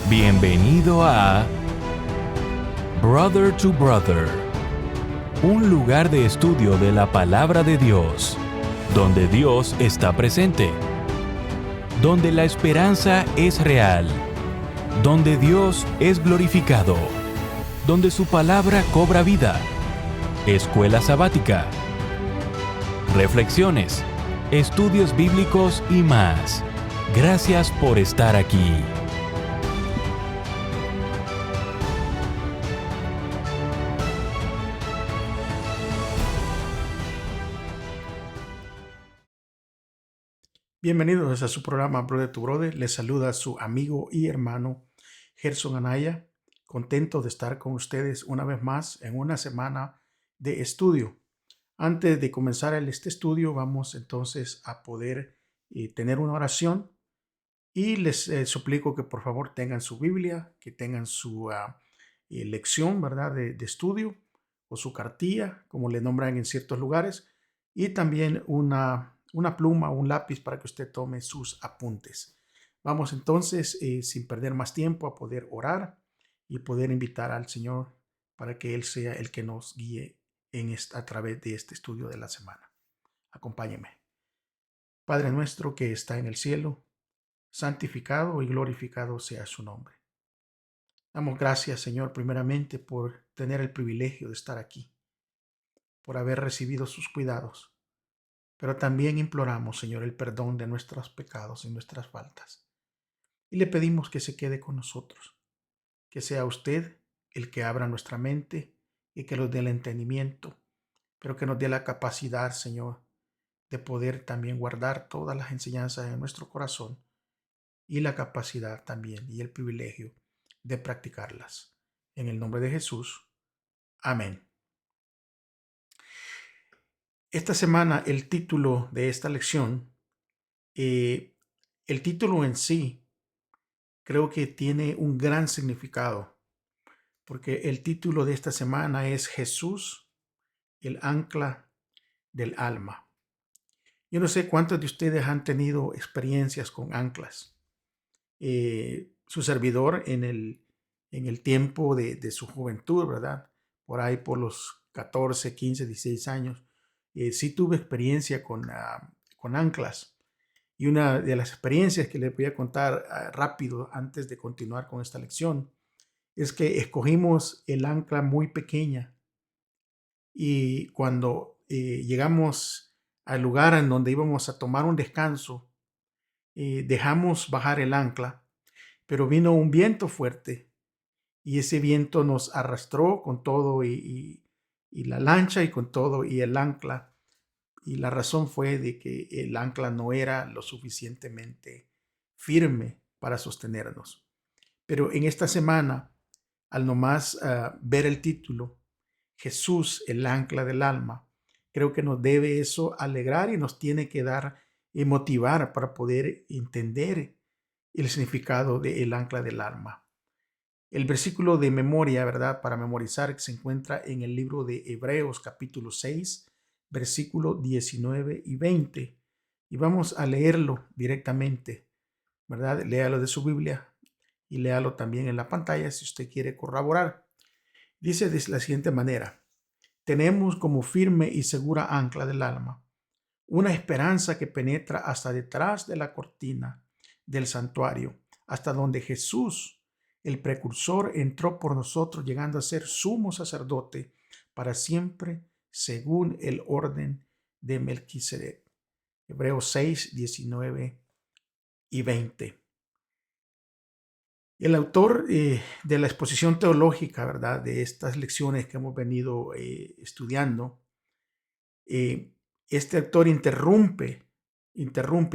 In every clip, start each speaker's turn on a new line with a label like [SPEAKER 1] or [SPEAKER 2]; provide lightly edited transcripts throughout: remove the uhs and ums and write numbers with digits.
[SPEAKER 1] Bienvenido a Brother to Brother, un lugar de estudio de la palabra de Dios, donde Dios está presente, donde la esperanza es real, donde Dios es glorificado, donde su palabra cobra vida. Escuela sabática, reflexiones, estudios bíblicos y más. Gracias por estar aquí.
[SPEAKER 2] Bienvenidos a su programa Brother to Brother. Les saluda su amigo y hermano Gerson Anaya. Contento de estar con ustedes una vez más en una semana de estudio. Antes de comenzar este estudio, vamos entonces a poder tener una oración y les suplico que por favor tengan su Biblia, que tengan su lección, ¿verdad? De estudio o su cartilla, como le nombran en ciertos lugares, y también una pluma o un lápiz para que usted tome sus apuntes. Vamos entonces, sin perder más tiempo, a poder orar y poder invitar al Señor para que Él sea el que nos guíe a través de este estudio de la semana. Acompáñeme. Padre nuestro que está en el cielo, santificado y glorificado sea su nombre. Damos gracias, Señor, primeramente por tener el privilegio de estar aquí, por haber recibido sus cuidados. Pero también imploramos, Señor, el perdón de nuestros pecados y nuestras faltas. Y le pedimos que se quede con nosotros, que sea usted el que abra nuestra mente y que nos dé el entendimiento, pero que nos dé la capacidad, Señor, de poder también guardar todas las enseñanzas en nuestro corazón y la capacidad también y el privilegio de practicarlas. En el nombre de Jesús. Amén. Esta semana el título de esta lección, el título en sí, creo que tiene un gran significado, porque el título de esta semana es Jesús, el ancla del alma. Yo no sé cuántos de ustedes han tenido experiencias con anclas. Su servidor en el tiempo de su juventud, ¿verdad? Por ahí por los 14, 15, 16 años, sí tuve experiencia con anclas. Y una de las experiencias que les voy a contar rápido antes de continuar con esta lección es que escogimos el ancla muy pequeña y cuando llegamos al lugar en donde íbamos a tomar un descanso, dejamos bajar el ancla, pero vino un viento fuerte y ese viento nos arrastró con todo y la lancha y con todo y el ancla. Y la razón fue de que el ancla no era lo suficientemente firme para sostenernos. Pero en esta semana, al nomás ver el título, Jesús, el ancla del alma, creo que nos debe eso alegrar y nos tiene que dar y motivar para poder entender el significado del ancla del alma. El versículo de memoria, ¿verdad? Para memorizar, que se encuentra en el libro de Hebreos capítulo 6, versículo 19 y 20. Y vamos a leerlo directamente, ¿verdad? Léalo de su Biblia y léalo también en la pantalla si usted quiere corroborar. Dice de la siguiente manera: tenemos como firme y segura ancla del alma una esperanza que penetra hasta detrás de la cortina del santuario, hasta donde Jesús, el precursor, entró por nosotros, llegando a ser sumo sacerdote para siempre, según el orden de Melquisedec. Hebreos 6, 19 y 20. El autor de la exposición teológica, ¿verdad?, de estas lecciones que hemos venido estudiando, este autor interrumpe,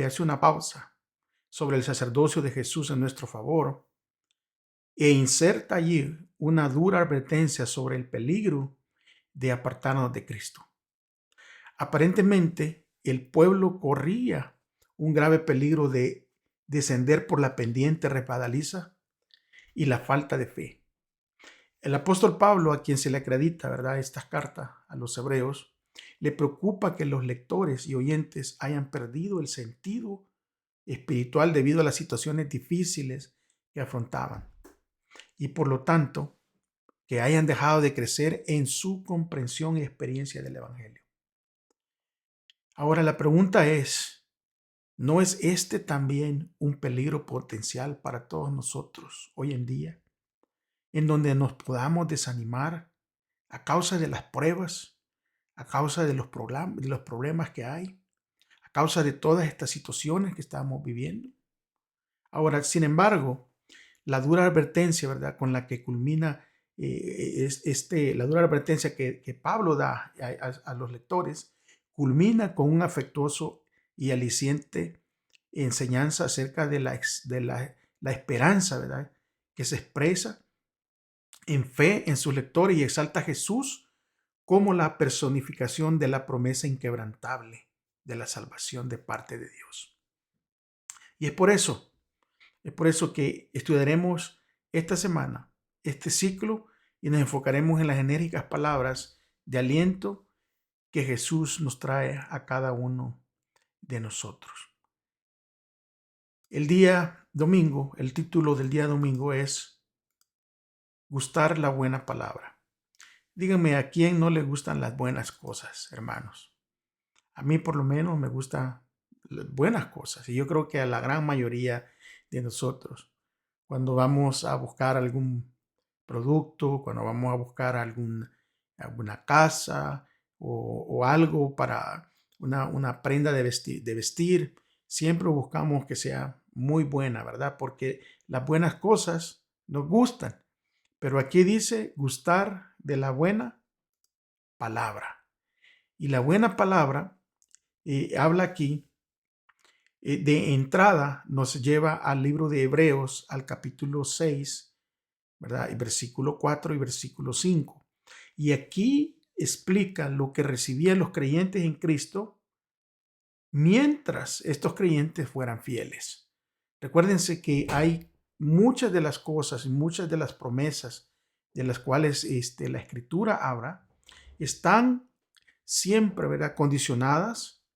[SPEAKER 2] hace una pausa sobre el sacerdocio de Jesús en nuestro favor e inserta allí una dura advertencia sobre el peligro de apartarnos de Cristo. Aparentemente, el pueblo corría un grave peligro de descender por la pendiente resbaladiza y la falta de fe. El apóstol Pablo, a quien se le acredita, ¿verdad?, esta carta a los hebreos, le preocupa que los lectores y oyentes hayan perdido el sentido espiritual debido a las situaciones difíciles que afrontaban. y por lo tanto que hayan dejado de crecer en su comprensión y experiencia del Evangelio. Ahora la pregunta es, ¿no es este también un peligro potencial para todos nosotros hoy en día, en donde nos podamos desanimar a causa de las pruebas, a causa de los problemas que hay, a causa de todas estas situaciones que estamos viviendo? Ahora, sin embargo, la dura advertencia, ¿verdad?, con la que culmina la dura advertencia que Pablo da a los lectores, culmina con un afectuoso y aliciente enseñanza acerca de la esperanza, ¿verdad?, que se expresa en fe en sus lectores y exalta a Jesús como la personificación de la promesa inquebrantable de la salvación de parte de Dios. Y es por eso que estudiaremos esta semana este ciclo y nos enfocaremos en las enérgicas palabras de aliento que Jesús nos trae a cada uno de nosotros. El día domingo, el título del día domingo es Gustar la buena palabra. Díganme, ¿a quién no le gustan las buenas cosas, hermanos? A mí por lo menos me gustan las buenas cosas y yo creo que a la gran mayoría de nosotros, cuando vamos a buscar algún producto, cuando vamos a buscar alguna casa o algo para una prenda de vestir, siempre buscamos que sea muy buena, ¿verdad? Porque las buenas cosas nos gustan. Pero aquí dice gustar de la buena palabra. Y la buena palabra habla aquí de entrada, nos lleva al libro de Hebreos, al capítulo 6, ¿verdad? Y versículo 4 y versículo 5. Y aquí explica lo que recibían los creyentes en Cristo mientras estos creyentes fueran fieles. Recuérdense que hay muchas de las cosas y muchas de las promesas de las cuales la Escritura habla, están siempre, ¿verdad?, condicionadas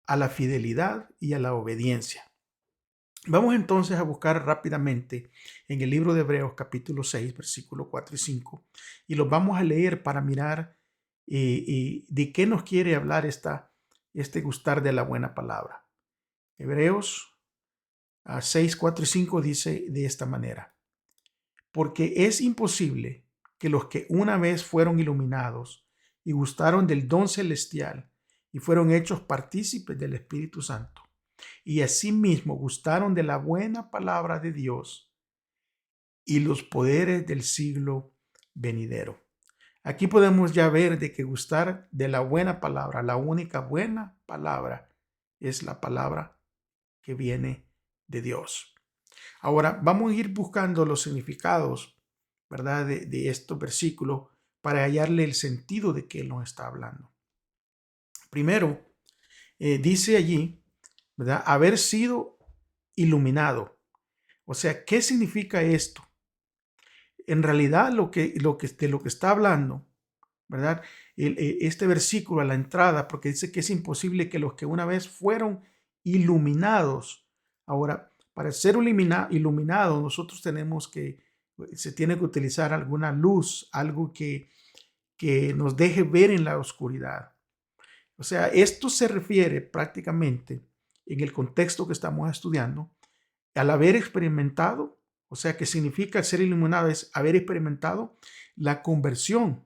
[SPEAKER 2] a la fidelidad y a la obediencia. Vamos entonces a buscar rápidamente en el libro de Hebreos capítulo 6, versículo 4 y 5, y los vamos a leer para mirar de qué nos quiere hablar este gustar de la buena palabra. Hebreos 6, 4 y 5 dice de esta manera: porque es imposible que los que una vez fueron iluminados y gustaron del don celestial y fueron hechos partícipes del Espíritu Santo, y asimismo gustaron de la buena palabra de Dios y los poderes del siglo venidero. Aquí podemos ya ver de que gustar de la buena palabra, la única buena palabra, es la palabra que viene de Dios. Ahora vamos a ir buscando los significados, ¿verdad?, de estos versículos para hallarle el sentido de que Él nos está hablando. Primero, dice allí, ¿verdad?, haber sido iluminado. O sea, ¿qué significa esto? En realidad, de lo que está hablando, ¿verdad?, este versículo a la entrada, porque dice que es imposible que los que una vez fueron iluminados. Ahora, para ser iluminados, nosotros se tiene que utilizar alguna luz, algo que nos deje ver en la oscuridad. O sea, esto se refiere prácticamente, en el contexto que estamos estudiando, al haber experimentado, o sea, que significa ser iluminado es haber experimentado la conversión.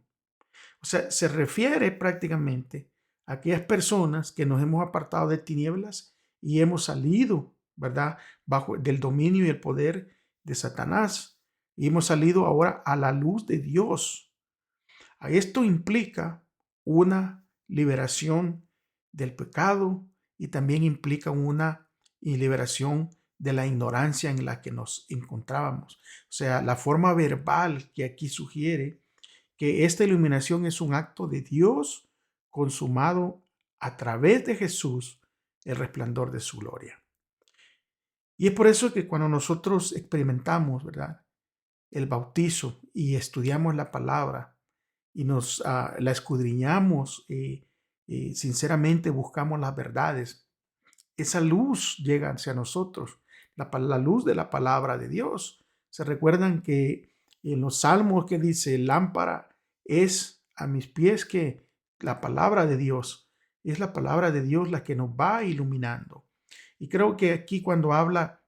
[SPEAKER 2] O sea, se refiere prácticamente a aquellas personas que nos hemos apartado de tinieblas y hemos salido, ¿verdad?, bajo del dominio y el poder de Satanás, y hemos salido ahora a la luz de Dios. Esto implica una liberación del pecado y también implica una liberación de la ignorancia en la que nos encontrábamos. O sea, la forma verbal que aquí sugiere que esta iluminación es un acto de Dios consumado a través de Jesús, el resplandor de su gloria. Y es por eso que cuando nosotros experimentamos, ¿verdad?, el bautizo y estudiamos la palabra y la escudriñamos y sinceramente buscamos las verdades, esa luz llega hacia nosotros, la luz de la palabra de Dios. Se recuerdan que en los salmos que dice, lámpara es a mis pies que la palabra de Dios, es la palabra de Dios la que nos va iluminando. Y creo que aquí cuando habla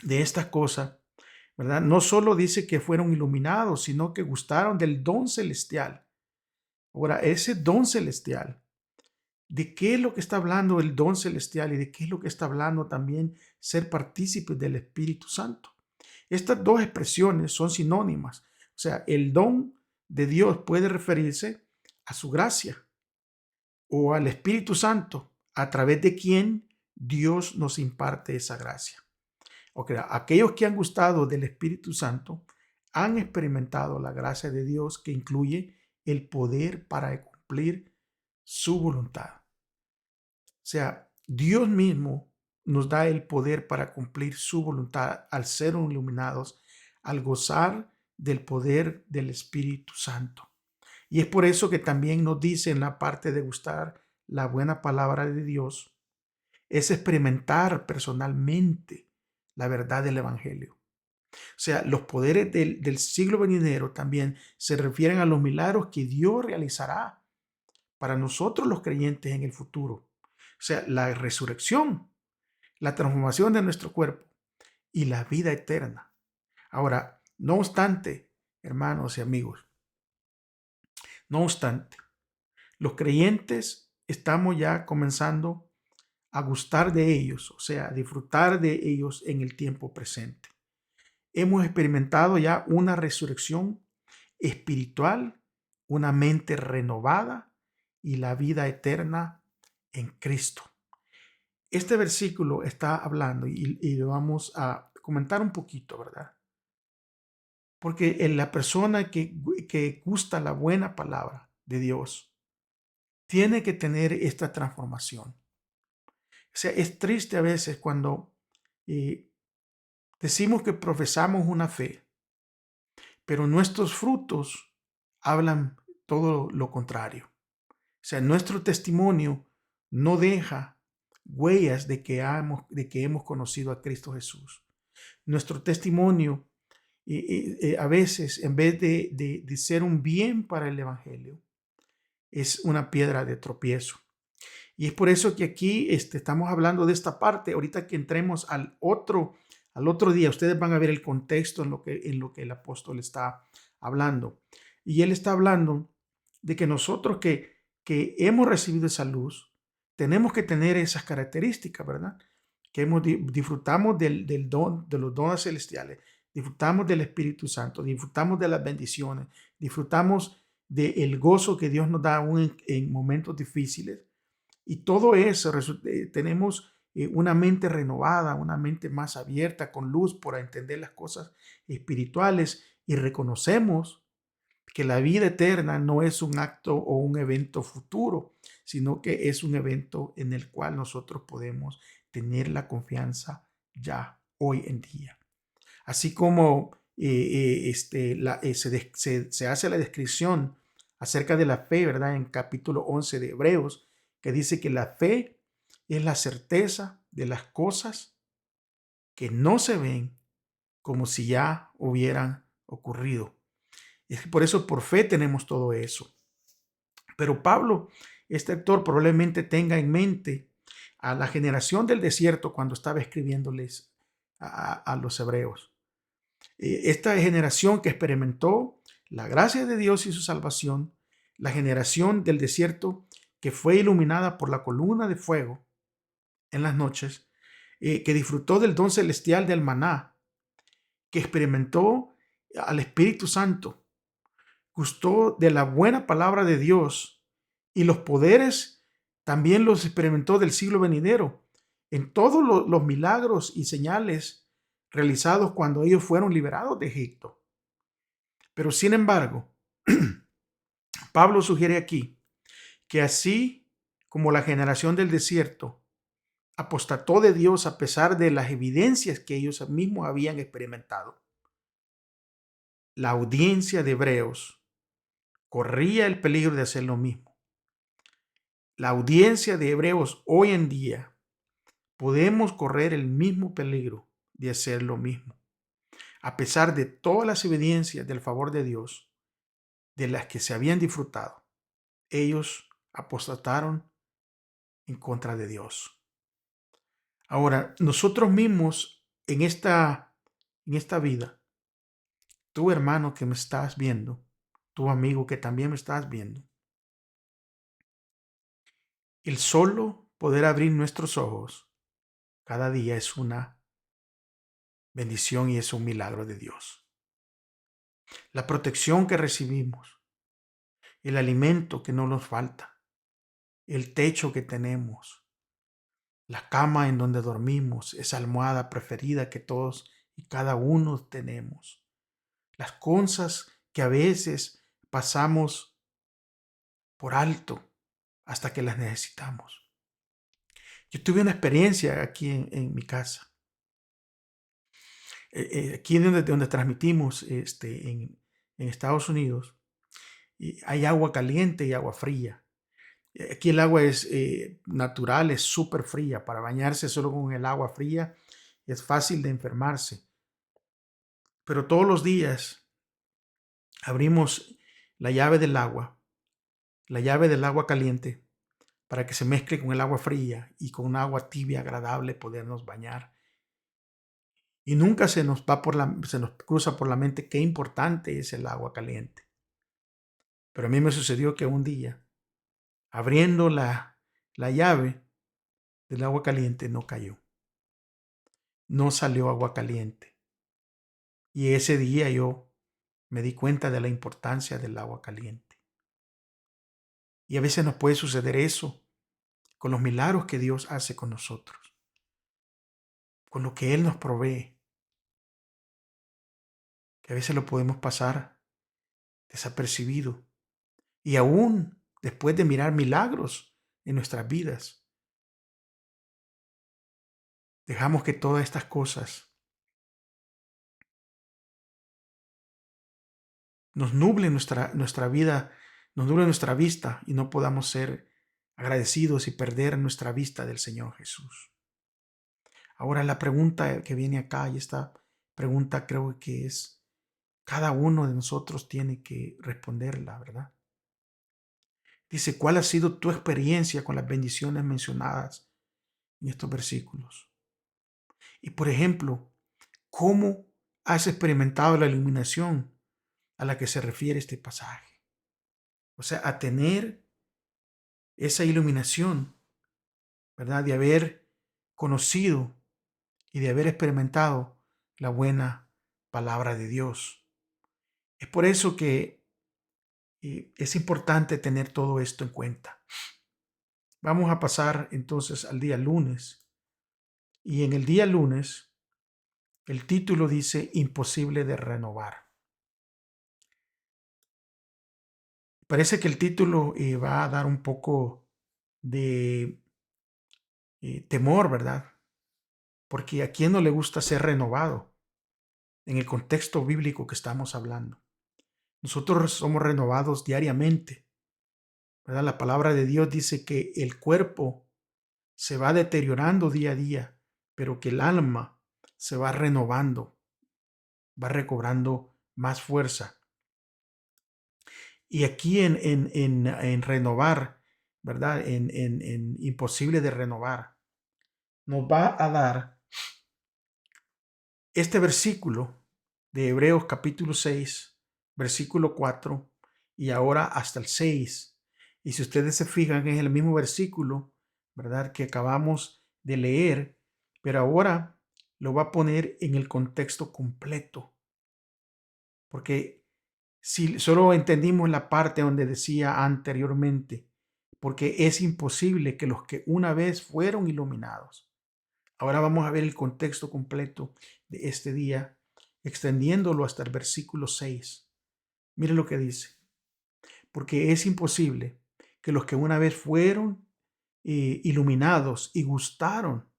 [SPEAKER 2] de estas cosas, ¿verdad? No solo dice que fueron iluminados, sino que gustaron del don celestial. Ahora, ese don celestial, ¿de qué es lo que está hablando el don celestial y de qué es lo que está hablando también ser partícipes del Espíritu Santo? Estas dos expresiones son sinónimas. O sea, el don de Dios puede referirse a su gracia o al Espíritu Santo, a través de quien Dios nos imparte esa gracia. Okay, aquellos que han gustado del Espíritu Santo han experimentado la gracia de Dios que incluye el poder para cumplir su voluntad. O sea, Dios mismo nos da el poder para cumplir su voluntad al ser iluminados, al gozar del poder del Espíritu Santo. Y es por eso que también nos dice en la parte de gustar la buena palabra de Dios, es experimentar personalmente la verdad del Evangelio. O sea, los poderes del siglo venidero también se refieren a los milagros que Dios realizará para nosotros los creyentes en el futuro. O sea, la resurrección, la transformación de nuestro cuerpo y la vida eterna. Ahora, no obstante, hermanos y amigos, no obstante, los creyentes estamos ya comenzando a gustar de ellos, o sea, a disfrutar de ellos en el tiempo presente. Hemos experimentado ya una resurrección espiritual, una mente renovada y la vida eterna en Cristo. Este versículo está hablando y lo vamos a comentar un poquito, ¿verdad? Porque en la persona que gusta la buena palabra de Dios tiene que tener esta transformación. O sea, es triste a veces cuando decimos que profesamos una fe, pero nuestros frutos hablan todo lo contrario. O sea, nuestro testimonio no deja huellas de que hemos conocido a Cristo Jesús. Nuestro testimonio a veces, en vez de ser un bien para el Evangelio, es una piedra de tropiezo. Y es por eso que aquí estamos hablando de esta parte. Ahorita que entremos al otro día, ustedes van a ver el contexto en lo que el apóstol está hablando. Y él está hablando de que nosotros que hemos recibido esa luz, tenemos que tener esas características, ¿verdad? Que disfrutamos del don, de los dones celestiales, disfrutamos del Espíritu Santo, disfrutamos de las bendiciones, disfrutamos del gozo que Dios nos da aún en momentos difíciles. Y todo eso, tenemos una mente renovada, una mente más abierta, con luz para entender las cosas espirituales y reconocemos que la vida eterna no es un acto o un evento futuro, sino que es un evento en el cual nosotros podemos tener la confianza ya hoy en día. Así como se hace la descripción acerca de la fe, ¿verdad? En capítulo 11 de Hebreos, que dice que la fe es la certeza de las cosas que no se ven como si ya hubieran ocurrido. Es que por eso por fe tenemos todo eso. Pero Pablo, este autor, probablemente tenga en mente a la generación del desierto cuando estaba escribiéndoles a los hebreos. Esta generación que experimentó la gracia de Dios y su salvación, la generación del desierto que fue iluminada por la columna de fuego en las noches, que disfrutó del don celestial del maná, que experimentó al Espíritu Santo, gustó de la buena palabra de Dios y los poderes también los experimentó del siglo venidero, en todos los milagros y señales realizados cuando ellos fueron liberados de Egipto. Pero sin embargo, Pablo sugiere aquí que así como la generación del desierto apostató de Dios a pesar de las evidencias que ellos mismos habían experimentado, la audiencia de hebreos corría el peligro de hacer lo mismo. La audiencia de hebreos hoy en día podemos correr el mismo peligro de hacer lo mismo. a pesar de todas las evidencias del favor de Dios, de las que se habían disfrutado, ellos apostataron en contra de Dios. Ahora, nosotros mismos en esta vida, tú hermano que me estás viendo, tu amigo que también me estás viendo, el solo poder abrir nuestros ojos cada día es una bendición y es un milagro de Dios. La protección que recibimos, el alimento que no nos falta, el techo que tenemos, la cama en donde dormimos, esa almohada preferida que todos y cada uno tenemos, las cosas que a veces pasamos por alto hasta que las necesitamos. Yo tuve una experiencia aquí en mi casa. Aquí donde transmitimos en Estados Unidos, y hay agua caliente y agua fría. Aquí el agua es natural, es súper fría. Para bañarse solo con el agua fría es fácil de enfermarse. Pero todos los días abrimos la llave del agua caliente, para que se mezcle con el agua fría y con un agua tibia agradable podernos bañar. Y nunca se nos cruza por la mente qué importante es el agua caliente. Pero a mí me sucedió que un día, abriendo la llave del agua caliente, no cayó. No salió agua caliente. Y ese día yo me di cuenta de la importancia del agua caliente. Y a veces nos puede suceder eso con los milagros que Dios hace con nosotros, con lo que Él nos provee, que a veces lo podemos pasar desapercibido. Y aún después de mirar milagros en nuestras vidas, dejamos que todas estas cosas nos nublen nuestra vida, nos nublen nuestra vista y no podamos ser agradecidos y perder nuestra vista del Señor Jesús. Ahora la pregunta que viene acá, y esta pregunta creo que es, cada uno de nosotros tiene que responderla, ¿verdad? Dice, ¿cuál ha sido tu experiencia con las bendiciones mencionadas en estos versículos? Y por ejemplo, ¿cómo has experimentado la iluminación a la que se refiere este pasaje? O sea, a tener esa iluminación, ¿verdad? De haber conocido y de haber experimentado la buena palabra de Dios. Es por eso que es importante tener todo esto en cuenta. Vamos a pasar entonces al día lunes. Y en el día lunes, el título dice imposible de renovar. Parece que el título va a dar un poco de temor, ¿verdad? Porque a quién no le gusta ser renovado en el contexto bíblico que estamos hablando. Nosotros somos renovados diariamente, ¿verdad? La palabra de Dios dice que el cuerpo se va deteriorando día a día, pero que el alma se va renovando, va recobrando más fuerza. Y aquí en renovar, ¿verdad? En imposible de renovar, nos va a dar este versículo de Hebreos capítulo 6, versículo 4 y ahora hasta el 6. Y si ustedes se fijan, es el mismo versículo, ¿verdad? Que acabamos de leer, pero ahora lo va a poner en el contexto completo. Porque si solo entendimos la parte donde decía anteriormente, porque es imposible que los que una vez fueron iluminados. Ahora vamos a ver el contexto completo de este día, extendiéndolo hasta el versículo 6. Mire lo que dice. Porque es imposible que los que una vez fueron iluminados y gustaron,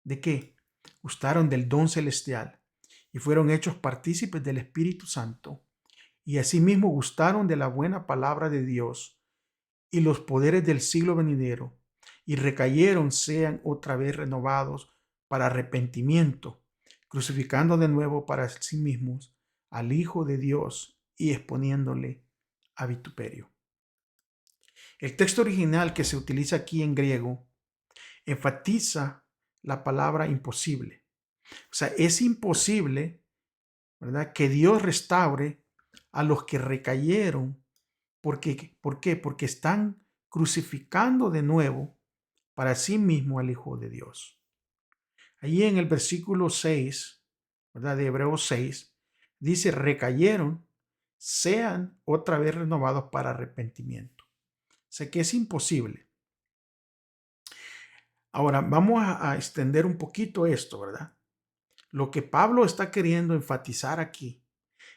[SPEAKER 2] ¿de qué? Gustaron del don celestial y fueron hechos partícipes del Espíritu Santo y asimismo gustaron de la buena palabra de Dios y los poderes del siglo venidero y recayeron sean otra vez renovados para arrepentimiento, crucificando de nuevo para sí mismos al Hijo de Dios y exponiéndole a vituperio. El texto original que se utiliza aquí en griego enfatiza la palabra imposible. O sea, es imposible, ¿verdad?, que Dios restaure a los que recayeron. ¿Por qué? Porque están crucificando de nuevo para sí mismo al Hijo de Dios. Allí en el versículo 6, ¿verdad?, de Hebreos 6, dice, recayeron, sean otra vez renovados para arrepentimiento. O sea que es imposible. Ahora, vamos a extender un poquito esto, ¿verdad? Lo que Pablo está queriendo enfatizar aquí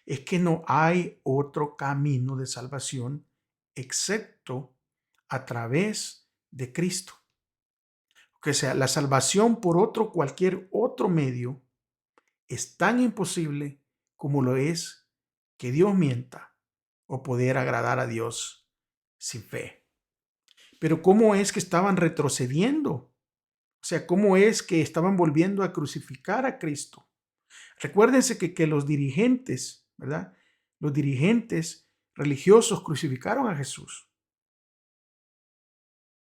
[SPEAKER 2] es que no hay otro camino de salvación excepto a través de Cristo. O sea, la salvación por cualquier otro medio es tan imposible como lo es que Dios mienta o poder agradar a Dios sin fe. Pero ¿cómo es que estaban retrocediendo? O sea, ¿cómo es que estaban volviendo a crucificar a Cristo? Recuérdense que los dirigentes, ¿verdad? Los dirigentes religiosos crucificaron a Jesús.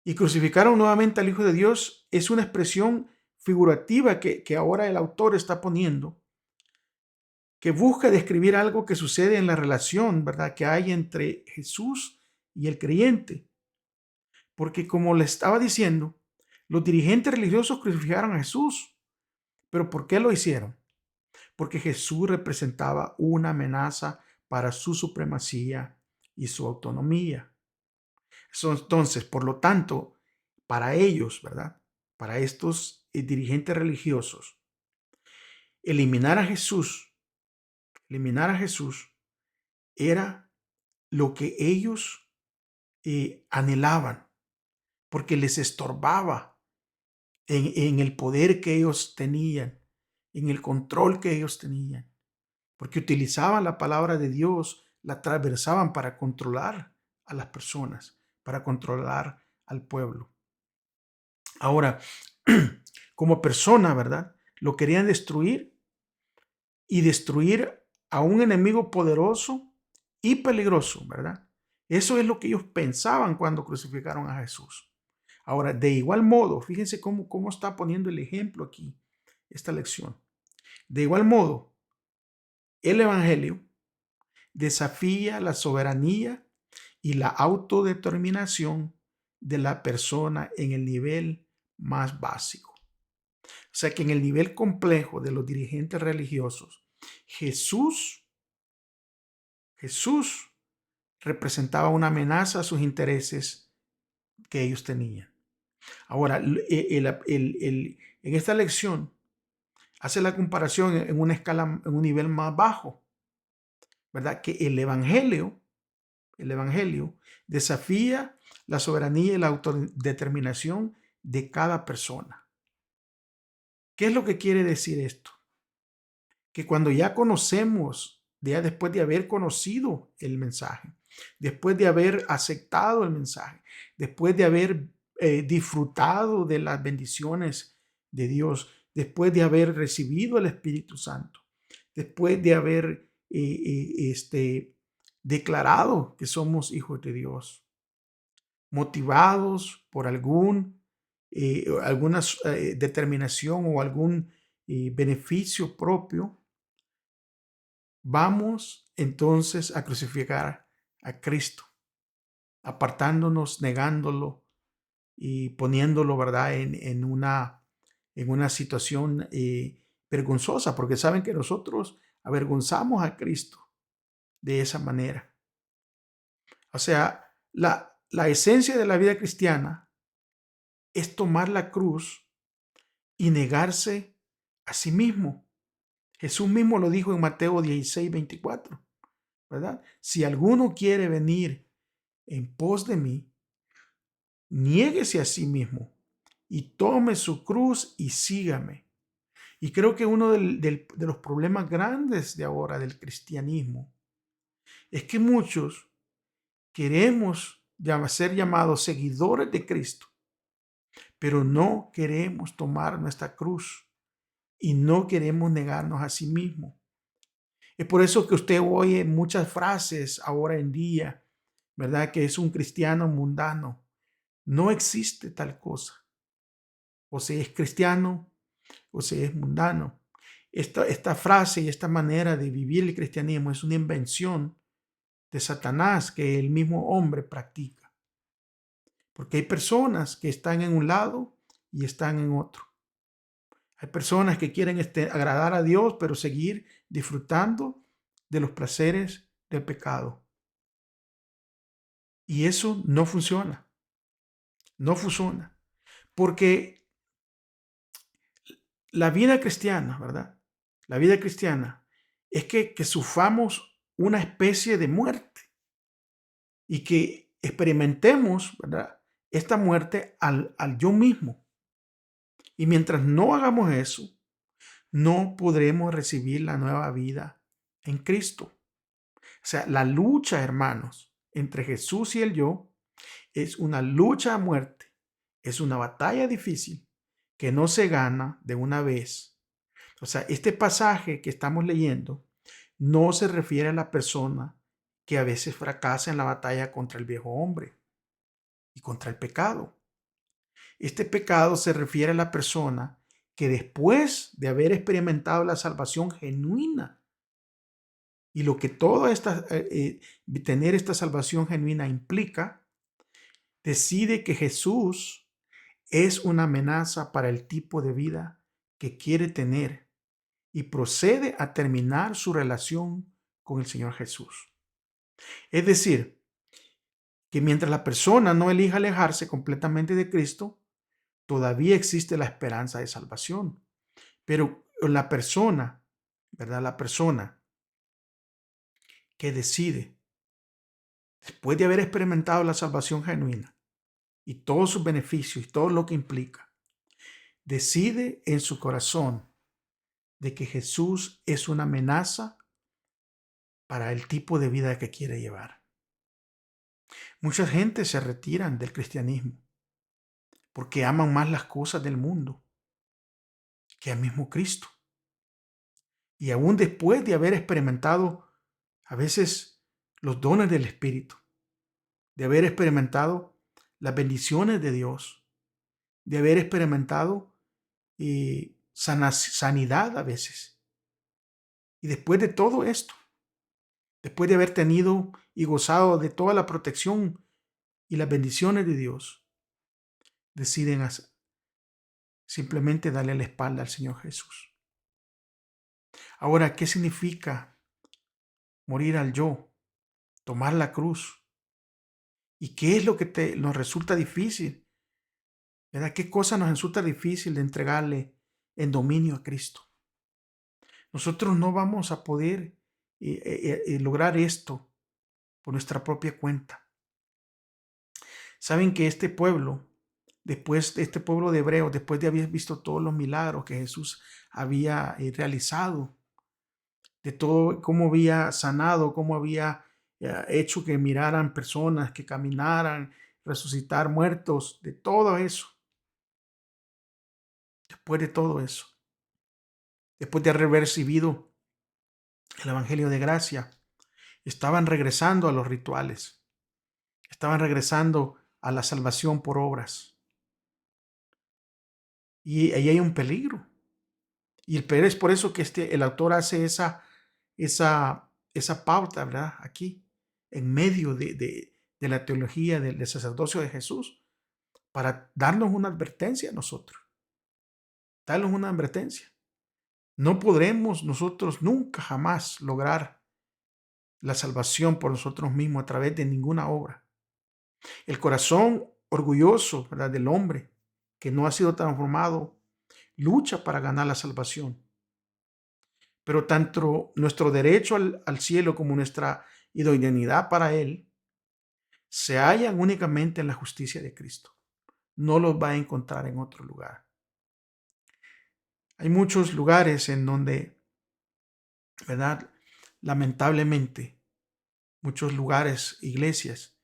[SPEAKER 2] Y crucificaron nuevamente al Hijo de Dios es una expresión figurativa que ahora el autor está poniendo, que busca describir algo que sucede en la relación, ¿verdad?, que hay entre Jesús y el creyente. Porque como le estaba diciendo, los dirigentes religiosos crucificaron a Jesús. ¿Pero por qué lo hicieron? Porque Jesús representaba una amenaza para su supremacía y su autonomía. Entonces, por lo tanto, para ellos, ¿verdad?, para estos dirigentes religiosos, eliminar a Jesús era lo que ellos anhelaban, porque les estorbaba en el poder que ellos tenían, en el control que ellos tenían, porque utilizaban la palabra de Dios, la transversaban para controlar a las personas, para controlar al pueblo. Ahora, como persona, ¿verdad?, lo querían destruir y destruir a un enemigo poderoso y peligroso, ¿verdad? Eso es lo que ellos pensaban cuando crucificaron a Jesús. Ahora, de igual modo, fíjense cómo está poniendo el ejemplo aquí, esta lección. De igual modo, el Evangelio desafía la soberanía y la autodeterminación de la persona en el nivel más básico. O sea que en el nivel complejo de los dirigentes religiosos, Jesús representaba una amenaza a sus intereses que ellos tenían. Ahora, en esta lección hace la comparación en una escala, en un nivel más bajo, ¿verdad? Que el Evangelio desafía la soberanía y la autodeterminación de cada persona. ¿Qué es lo que quiere decir esto? Que cuando ya conocemos, ya después de haber conocido el mensaje, después de haber aceptado el mensaje, después de haber disfrutado de las bendiciones de Dios, después de haber recibido el Espíritu Santo, después de haber declarado que somos hijos de Dios, motivados por alguna determinación o algún beneficio propio, vamos entonces a crucificar a Cristo, apartándonos, negándolo y poniéndolo, ¿verdad?, en una situación vergonzosa, porque saben que nosotros avergonzamos a Cristo de esa manera. O sea, la esencia de la vida cristiana es tomar la cruz y negarse a sí mismo. Jesús mismo lo dijo en Mateo 16:24, ¿verdad? Si alguno quiere venir en pos de mí, niéguese a sí mismo y tome su cruz y sígame. Y creo que uno de los problemas grandes de ahora del cristianismo es que muchos queremos ser llamados seguidores de Cristo, pero no queremos tomar nuestra cruz y no queremos negarnos a sí mismos. Es por eso que usted oye muchas frases ahora en día, ¿verdad? Que es un cristiano mundano. No existe tal cosa. O se es cristiano o se es mundano. Esta frase y esta manera de vivir el cristianismo es una invención de Satanás que el mismo hombre practica. Porque hay personas que están en un lado y están en otro. Hay personas que quieren agradar a Dios, pero seguir disfrutando de los placeres del pecado. Y eso no funciona. No funciona. Porque la vida cristiana, ¿verdad? La vida cristiana es que suframos una especie de muerte y que experimentemos, ¿verdad? Esta muerte al yo mismo. Y mientras no hagamos eso, no podremos recibir la nueva vida en Cristo. O sea, la lucha, hermanos, entre Jesús y el yo es una lucha a muerte. Es una batalla difícil que no se gana de una vez. O sea, este pasaje que estamos leyendo no se refiere a la persona que a veces fracasa en la batalla contra el viejo hombre y contra el pecado. Este pecado se refiere a la persona que después de haber experimentado la salvación genuina y lo que toda esta, tener esta salvación genuina implica, decide que Jesús es una amenaza para el tipo de vida que quiere tener y procede a terminar su relación con el Señor Jesús. Es decir, que mientras la persona no elija alejarse completamente de Cristo, todavía existe la esperanza de salvación. Pero la persona, ¿verdad? La persona que decide, después de haber experimentado la salvación genuina y todos sus beneficios y todo lo que implica, decide en su corazón de que Jesús es una amenaza para el tipo de vida que quiere llevar. Mucha gente se retiran del cristianismo porque aman más las cosas del mundo que al mismo Cristo. Y aún después de haber experimentado a veces los dones del Espíritu, de haber experimentado las bendiciones de Dios, de haber experimentado sanidad a veces. Y después de todo esto, después de haber tenido y gozado de toda la protección y las bendiciones de Dios, deciden simplemente darle la espalda al Señor Jesús. Ahora, ¿qué significa morir al yo? Tomar la cruz. ¿Y qué es lo que nos resulta difícil? ¿Verdad? ¿Qué cosa nos resulta difícil de entregarle en dominio a Cristo? Nosotros no vamos a poder lograr esto por nuestra propia cuenta. Saben que este pueblo, después de este pueblo de hebreos, después de haber visto todos los milagros que Jesús había realizado, de todo cómo había sanado, cómo había hecho que miraran personas, que caminaran, resucitar muertos, de todo eso. Después de todo eso, después de haber recibido el Evangelio de gracia, estaban regresando a los rituales, estaban regresando a la salvación por obras. Y ahí hay un peligro. Y el peligro es por eso que el autor hace esa pauta, ¿verdad? Aquí, en medio de la teología del sacerdocio de Jesús, para darnos una advertencia a nosotros. Darnos una advertencia. No podremos nosotros nunca jamás lograr la salvación por nosotros mismos a través de ninguna obra. El corazón orgulloso, ¿verdad?, del hombre que no ha sido transformado lucha para ganar la salvación. Pero tanto nuestro derecho al cielo como nuestra idoneidad para él se hallan únicamente en la justicia de Cristo. No los va a encontrar en otro lugar. Hay muchos lugares en donde, ¿verdad?, lamentablemente, muchos lugares, iglesias,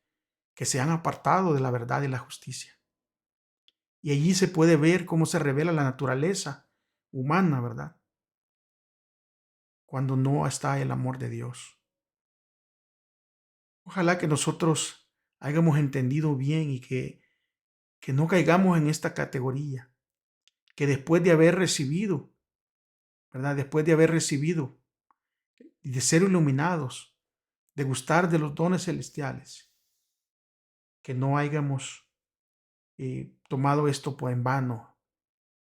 [SPEAKER 2] que se han apartado de la verdad y la justicia. Y allí se puede ver cómo se revela la naturaleza humana, ¿verdad? Cuando no está el amor de Dios. Ojalá que nosotros hayamos entendido bien y que no caigamos en esta categoría, que después de haber recibido, ¿verdad? Después de haber recibido y de ser iluminados, de gustar de los dones celestiales, que no hayamos tomado esto por en vano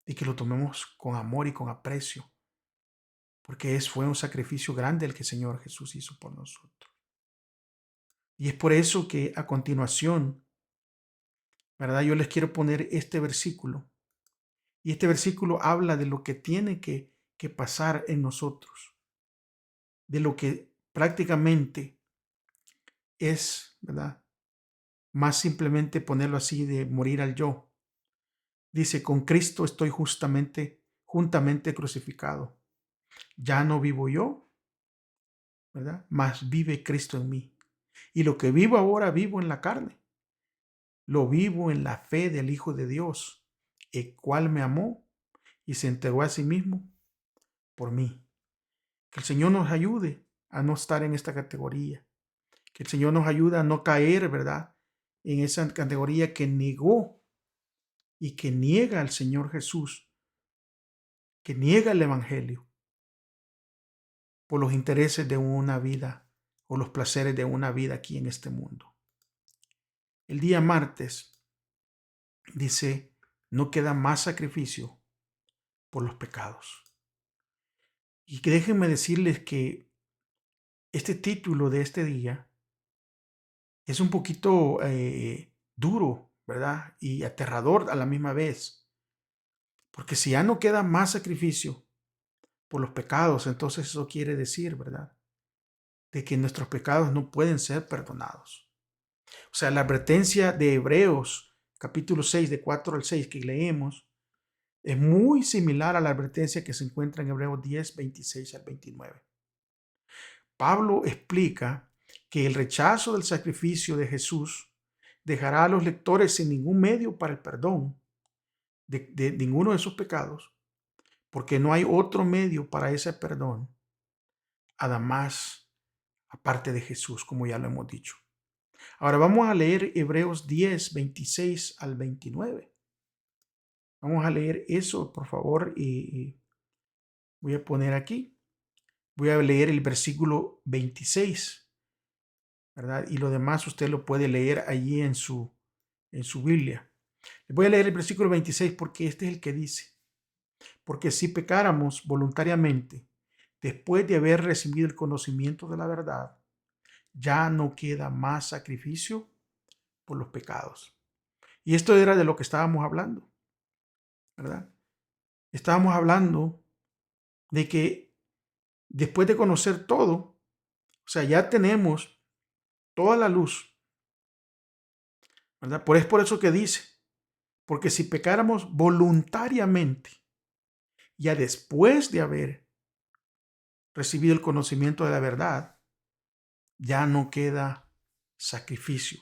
[SPEAKER 2] y que lo tomemos con amor y con aprecio, porque fue un sacrificio grande el que el Señor Jesús hizo por nosotros. Y es por eso que a continuación, ¿verdad? Yo les quiero poner este versículo. Y este versículo habla de lo que tiene que pasar en nosotros, de lo que prácticamente es, ¿verdad? Más simplemente ponerlo así de morir al yo. Dice, con Cristo estoy juntamente crucificado. Ya no vivo yo, ¿verdad? Mas vive Cristo en mí. Y lo que vivo ahora vivo en la carne. Lo vivo en la fe del Hijo de Dios, el cual me amó y se entregó a sí mismo por mí. Que el Señor nos ayude a no estar en esta categoría. Que el Señor nos ayude a no caer, ¿verdad? En esa categoría que negó y que niega al Señor Jesús, que niega el Evangelio por los intereses de una vida o los placeres de una vida aquí en este mundo. El día martes dice, no queda más sacrificio por los pecados. Y que déjenme decirles que este título de este día es un poquito duro, ¿verdad? Y aterrador a la misma vez. Porque si ya no queda más sacrificio por los pecados, entonces eso quiere decir, ¿verdad? De que nuestros pecados no pueden ser perdonados. O sea, la advertencia de Hebreos, capítulo 6, de 4 al 6 que leemos, es muy similar a la advertencia que se encuentra en Hebreos 10, 26 al 29. Pablo explica que el rechazo del sacrificio de Jesús dejará a los lectores sin ningún medio para el perdón de ninguno de sus pecados, porque no hay otro medio para ese perdón, además, aparte de Jesús, como ya lo hemos dicho. Ahora vamos a leer Hebreos 10, 26 al 29. Vamos a leer eso, por favor, y voy a poner aquí. Voy a leer el versículo 26, ¿verdad? Y lo demás usted lo puede leer allí en su Biblia. Voy a leer el versículo 26 porque este es el que dice, porque si pecáramos voluntariamente, después de haber recibido el conocimiento de la verdad, ya no queda más sacrificio por los pecados. Y esto era de lo que estábamos hablando, ¿verdad? Estábamos hablando de que después de conocer todo, o sea, ya tenemos toda la luz, ¿verdad? Es por eso que dice, porque si pecáramos voluntariamente, ya después de haber recibido el conocimiento de la verdad, ya no queda sacrificio.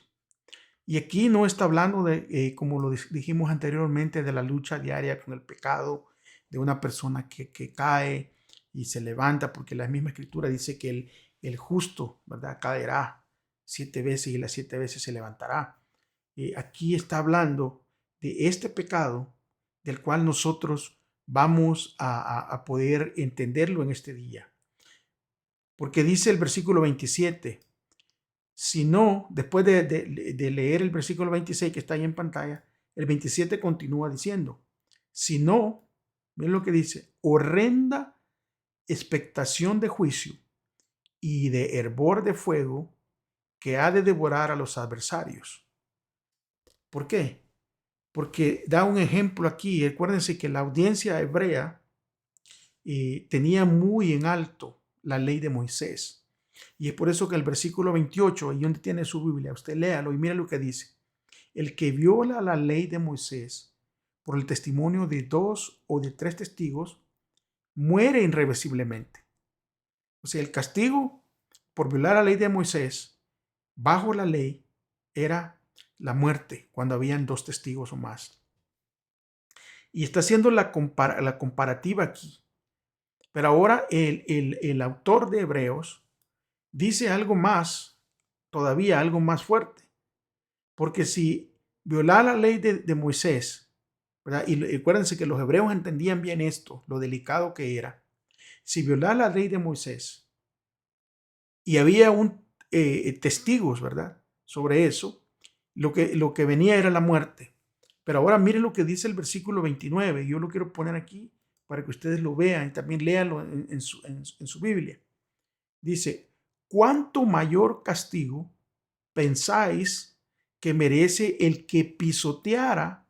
[SPEAKER 2] Y aquí no está hablando de, como lo dijimos anteriormente, de la lucha diaria con el pecado de una persona que cae y se levanta, porque la misma escritura dice que el justo, ¿verdad?, caerá 7 veces y las 7 veces se levantará. Aquí está hablando de este pecado del cual nosotros vamos a poder entenderlo en este día. Porque dice el versículo 27, si no, después de leer el versículo 26 que está ahí en pantalla, el 27 continúa diciendo, si no, miren lo que dice, horrenda expectación de juicio y de hervor de fuego que ha de devorar a los adversarios. ¿Por qué? Porque da un ejemplo aquí. Acuérdense que la audiencia hebrea tenía muy en alto la ley de Moisés. Y es por eso que el versículo 28, ahí donde tiene su Biblia, usted léalo y mira lo que dice. El que viola la ley de Moisés por el testimonio de 2 o de 3 testigos, muere irreversiblemente. O sea, el castigo por violar la ley de Moisés bajo la ley era la muerte cuando habían 2 testigos o más. Y está haciendo la comparativa aquí. Pero ahora el autor de Hebreos dice algo más, todavía algo más fuerte. Porque si violar la ley de Moisés, ¿verdad? Y acuérdense que los hebreos entendían bien esto, lo delicado que era. Si violar la ley de Moisés y había testigos, ¿verdad? Sobre eso, lo que venía era la muerte. Pero ahora miren lo que dice el versículo 29. Yo lo quiero poner aquí para que ustedes lo vean y también léanlo en su Biblia. Dice, ¿cuánto mayor castigo pensáis que merece el que pisoteara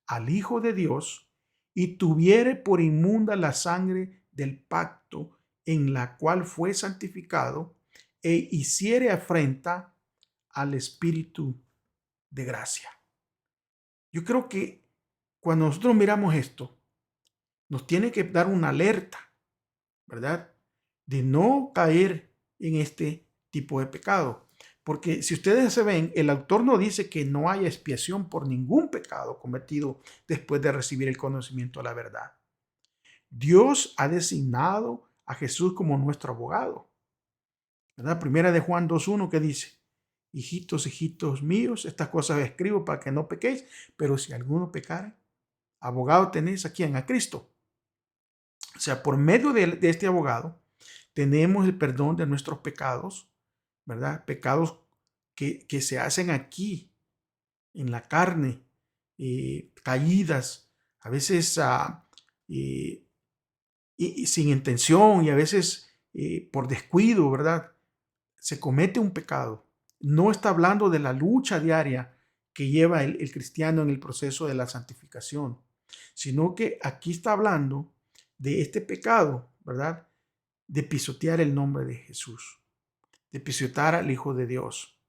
[SPEAKER 2] al Hijo de Dios y tuviere por inmunda la sangre del pacto en la cual fue santificado e hiciere afrenta al Espíritu de gracia? Yo creo que cuando nosotros miramos esto, nos tiene que dar una alerta, ¿verdad? De no caer en este tipo de pecado. Porque si ustedes se ven, el autor no dice que no haya expiación por ningún pecado cometido después de recibir el conocimiento de la verdad. Dios ha designado a Jesús como nuestro abogado, ¿verdad? Primera de Juan 2:1 que dice, hijitos, hijitos míos, estas cosas escribo para que no pequéis, pero si alguno pecare, abogado tenéis a quién, a Cristo. O sea, por medio de este abogado tenemos el perdón de nuestros pecados, ¿verdad? Pecados que se hacen aquí, en la carne, caídas, a veces y sin intención y a veces por descuido, ¿verdad? Se comete un pecado. No está hablando de la lucha diaria que lleva el cristiano en el proceso de la santificación, sino que aquí está hablando de este pecado, ¿verdad? De pisotear el nombre de Jesús, de pisotear al Hijo de Dios.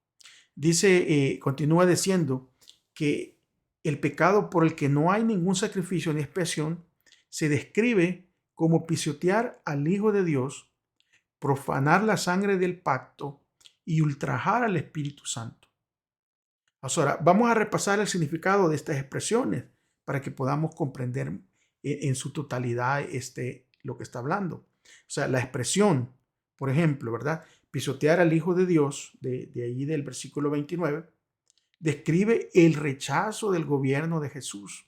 [SPEAKER 2] Dice, continúa diciendo que el pecado por el que no hay ningún sacrificio ni expiación se describe como pisotear al Hijo de Dios, profanar la sangre del pacto y ultrajar al Espíritu Santo. Ahora, vamos a repasar el significado de estas expresiones para que podamos comprender en su totalidad lo que está hablando. O sea, la expresión, por ejemplo, ¿verdad? Pisotear al Hijo de Dios, de allí del versículo 29, describe el rechazo del gobierno de Jesús.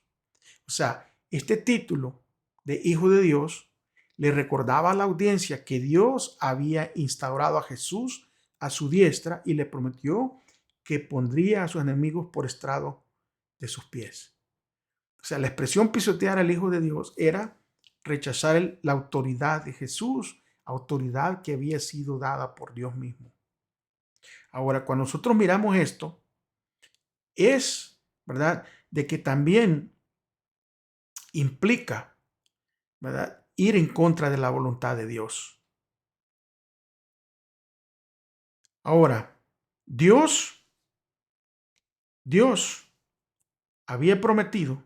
[SPEAKER 2] O sea, este título de Hijo de Dios le recordaba a la audiencia que Dios había instaurado a Jesús a su diestra y le prometió que pondría a sus enemigos por estrado de sus pies. O sea, la expresión pisotear al Hijo de Dios era rechazar la autoridad de Jesús, autoridad que había sido dada por Dios mismo. Ahora, cuando nosotros miramos esto, es, ¿verdad?, de que también implica, ¿verdad?, ir en contra de la voluntad de Dios. Ahora, Dios había prometido,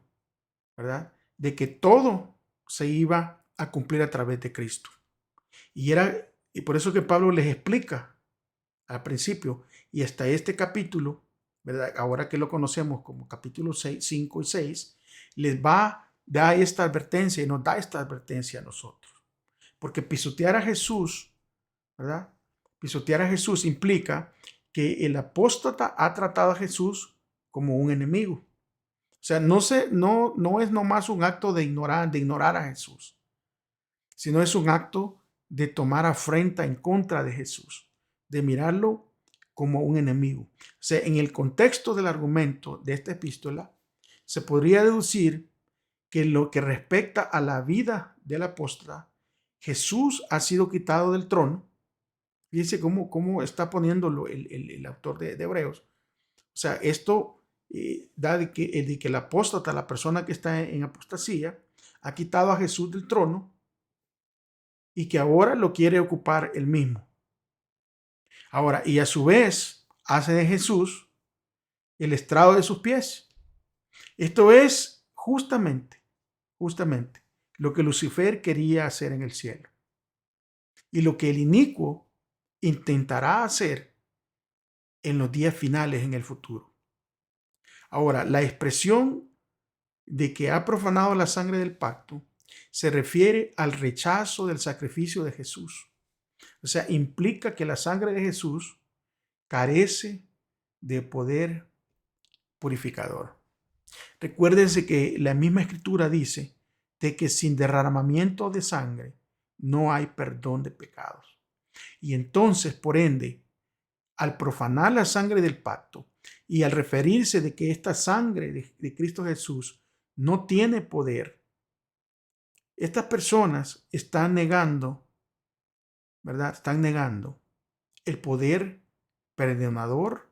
[SPEAKER 2] ¿verdad?, de que todo se iba a cumplir a través de Cristo. Y por eso que Pablo les explica al principio y hasta este capítulo, ¿verdad?, ahora que lo conocemos como capítulo 6, 5 y 6, les va a dar esta advertencia y nos da esta advertencia a nosotros. Porque pisotear a Jesús, ¿verdad? Pisotear a Jesús implica que el apóstata ha tratado a Jesús como un enemigo. O sea, no es nomás un acto de ignorar a Jesús, sino es un acto de tomar afrenta en contra de Jesús, de mirarlo como un enemigo. O sea, en el contexto del argumento de esta epístola, se podría deducir que lo que respecta a la vida del apóstol, Jesús ha sido quitado del trono. Fíjense cómo está poniéndolo el autor de Hebreos. O sea, esto da de que el apóstata, la persona que está en apostasía, ha quitado a Jesús del trono y que ahora lo quiere ocupar él mismo. Ahora, y a su vez, hace de Jesús el estrado de sus pies. Esto es justamente lo que Lucifer quería hacer en el cielo. Y lo que el inicuo intentará hacer en los días finales en el futuro. Ahora, la expresión de que ha profanado la sangre del pacto se refiere al rechazo del sacrificio de Jesús. O sea, implica que la sangre de Jesús carece de poder purificador. Recuérdense que la misma escritura dice de que sin derramamiento de sangre no hay perdón de pecados. Y entonces, por ende, al profanar la sangre del pacto y al referirse de que esta sangre de Cristo Jesús no tiene poder, estas personas están negando, ¿verdad? Están negando el poder perdonador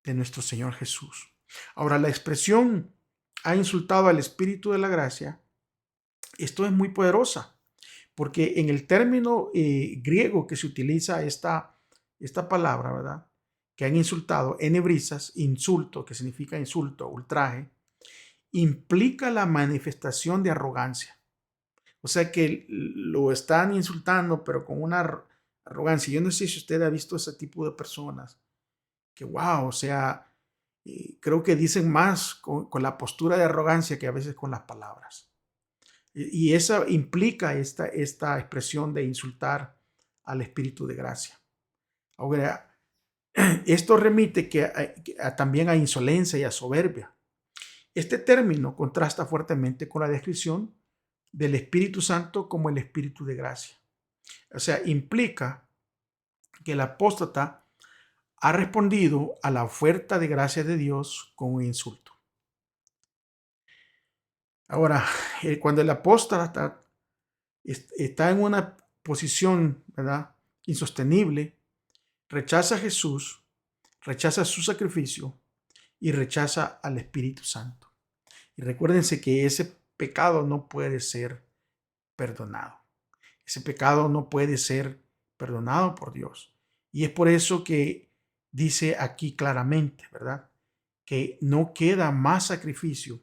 [SPEAKER 2] de nuestro Señor Jesús. Ahora, la expresión ha insultado al Espíritu de la gracia. Esto es muy poderosa, porque en el término griego que se utiliza esta palabra, ¿verdad? Que han insultado, enebrisas, insulto, que significa insulto, ultraje, implica la manifestación de arrogancia. O sea que lo están insultando, pero con una arrogancia. Yo no sé si usted ha visto ese tipo de personas que, wow, o sea, creo que dicen más con la postura de arrogancia que a veces con las palabras. Y esa implica esta expresión de insultar al Espíritu de gracia. Ahora, esto remite también a insolencia y a soberbia. Este término contrasta fuertemente con la descripción del Espíritu Santo como el Espíritu de gracia. O sea, implica que el apóstata ha respondido a la oferta de gracia de Dios con un insulto. Ahora, cuando el apóstata está en una posición, ¿verdad?, insostenible, rechaza a Jesús, rechaza su sacrificio y rechaza al Espíritu Santo. Y recuérdense que ese pecado no puede ser perdonado. Ese pecado no puede ser perdonado por Dios. Y es por eso que dice aquí claramente, ¿verdad?, que no queda más sacrificio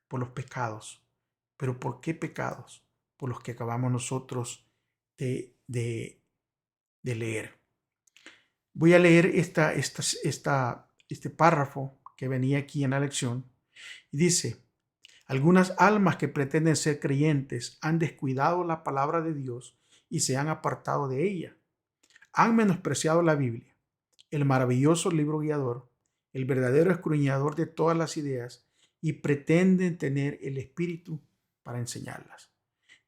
[SPEAKER 2] por los pecados. ¿Pero por qué pecados? Por los que acabamos nosotros de leer. Voy a leer este párrafo que venía aquí en la lección. Y dice: algunas almas que pretenden ser creyentes han descuidado la palabra de Dios y se han apartado de ella. Han menospreciado la Biblia, el maravilloso libro guiador, el verdadero escudriñador de todas las ideas, y pretenden tener el Espíritu para enseñarlas.